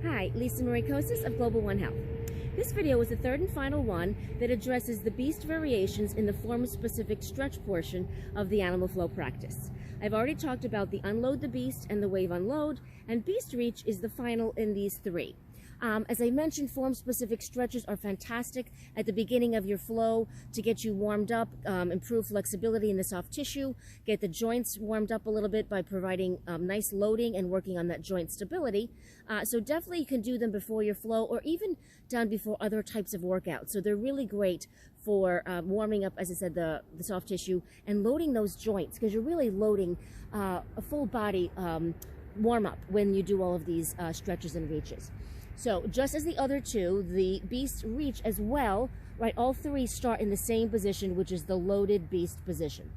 Hi, Lisa Marie Kosas of Global One Health. This video is the third and final one that addresses the beast variations in the form-specific stretch portion of the animal flow practice. I've already talked about the unload the beast and the wave unload, and beast reach is the final in these three. As I mentioned, form-specific stretches are fantastic at the beginning of your flow to get you warmed up, improve flexibility in the soft tissue, get the joints warmed up a little bit by providing nice loading and working on that joint stability. So definitely you can do them before your flow or even done before other types of workouts. So they're really great for warming up, as I said, the soft tissue and loading those joints, because you're really loading a full body warm-up when you do all of these stretches and reaches. So just as the other two, the beast reach as well, right? All three start in the same position, which is the loaded beast position.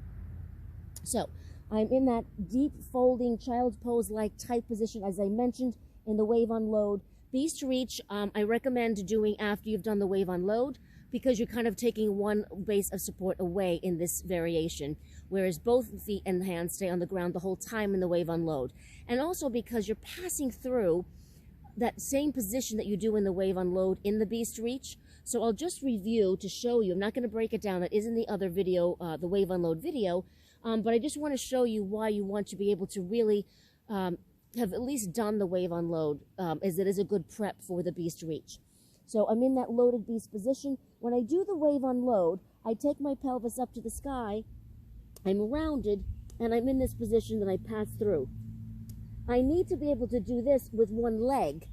So I'm in that deep folding child's pose-like type position, as I mentioned in the wave unload. Beast reach, I recommend doing after you've done the wave unload, because you're kind of taking one base of support away in this variation, whereas both feet and hands stay on the ground the whole time in the wave unload. And also because you're passing through that same position that you do in the wave unload in the beast reach. So I'll just review to show you. I'm not going to break it down. That is in the other video, the wave unload video. But I just want to show you why you want to be able to really have at least done the wave unload, as it is a good prep for the beast reach. So I'm in that loaded beast position. When I do the wave unload, I take my pelvis up to the sky. I'm rounded, and I'm in this position that I pass through. I need to be able to do this with one leg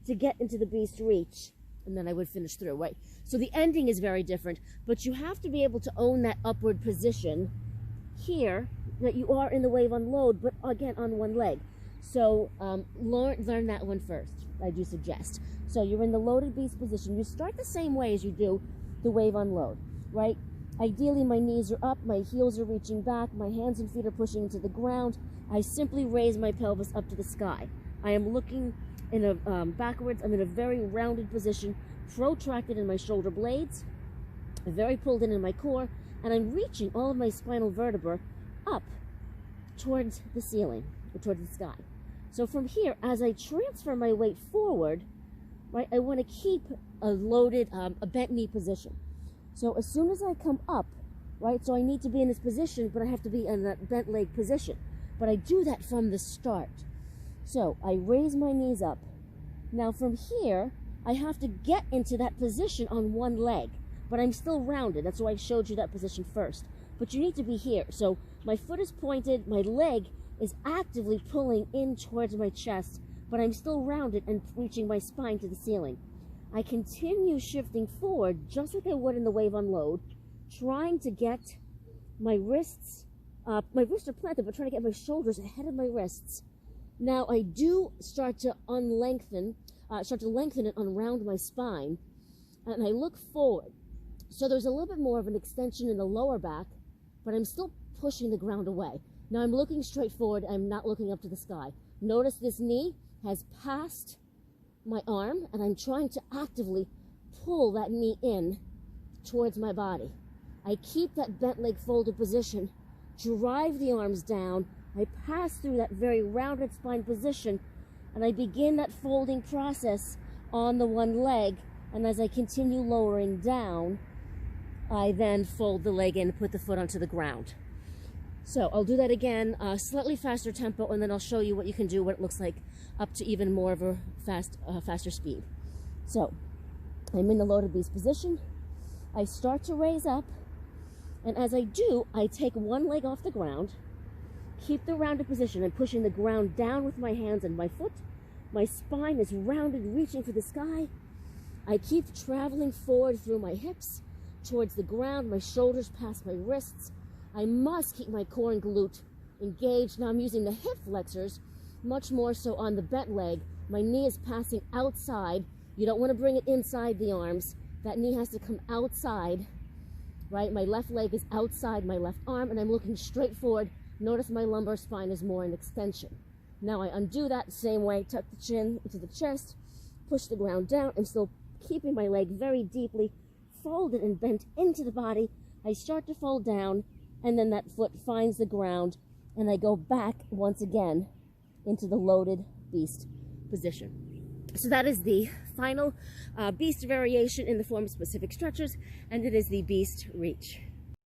to get into the beast reach, and then I would finish through, right? So the ending is very different, but you have to be able to own that upward position here that you are in the wave unload, but again on one leg. So learn that one first, I do suggest. So you're in the loaded beast position. You start the same way as you do the wave unload, right? Ideally, my knees are up, my heels are reaching back, my hands and feet are pushing into the ground. I simply raise my pelvis up to the sky. I am looking in a backwards. I'm in a very rounded position, protracted in my shoulder blades, very pulled in my core, and I'm reaching all of my spinal vertebrae up towards the ceiling, or towards the sky. So from here, as I transfer my weight forward, right, I want to keep a loaded, a bent knee position. So as soon as I come up, right, so I need to be in this position, but I have to be in that bent leg position. But I do that from the start. So I raise my knees up. Now from here, I have to get into that position on one leg, but I'm still rounded. That's why I showed you that position first. But you need to be here. So my foot is pointed, my leg is actively pulling in towards my chest, but I'm still rounded and reaching my spine to the ceiling. I continue shifting forward just like I would in the wave unload, trying to get my wrists, my wrists are planted, but trying to get my shoulders ahead of my wrists. Now I do start to lengthen and unround my spine, and I look forward. So there's a little bit more of an extension in the lower back, but I'm still pushing the ground away. Now I'm looking straight forward, I'm not looking up to the sky. Notice this knee has passed my arm, and I'm trying to actively pull that knee in towards my body. I keep that bent leg folded position, drive the arms down, I pass through that very rounded spine position, and I begin that folding process on the one leg, and as I continue lowering down, I then fold the leg in and put the foot onto the ground. So I'll do that again, slightly faster tempo, and then I'll show you what you can do, what it looks like up to even more of a faster speed. So I'm in the loaded beast position. I start to raise up, and as I do, I take one leg off the ground, keep the rounded position. I'm pushing the ground down with my hands and my foot. My spine is rounded, reaching for the sky. I keep traveling forward through my hips towards the ground. My shoulders past my wrists. I must keep my core and glute engaged. Now I'm using the hip flexors, much more so on the bent leg. My knee is passing outside. You don't want to bring it inside the arms. That knee has to come outside, right? My left leg is outside my left arm, and I'm looking straight forward. Notice my lumbar spine is more in extension. Now I undo that the same way, tuck the chin into the chest, push the ground down. I'm still keeping my leg very deeply folded and bent into the body. I start to fold down, and then that foot finds the ground, and I go back once again into the loaded beast position. So that is the final beast variation in the form-specific stretches, and it is the beast reach.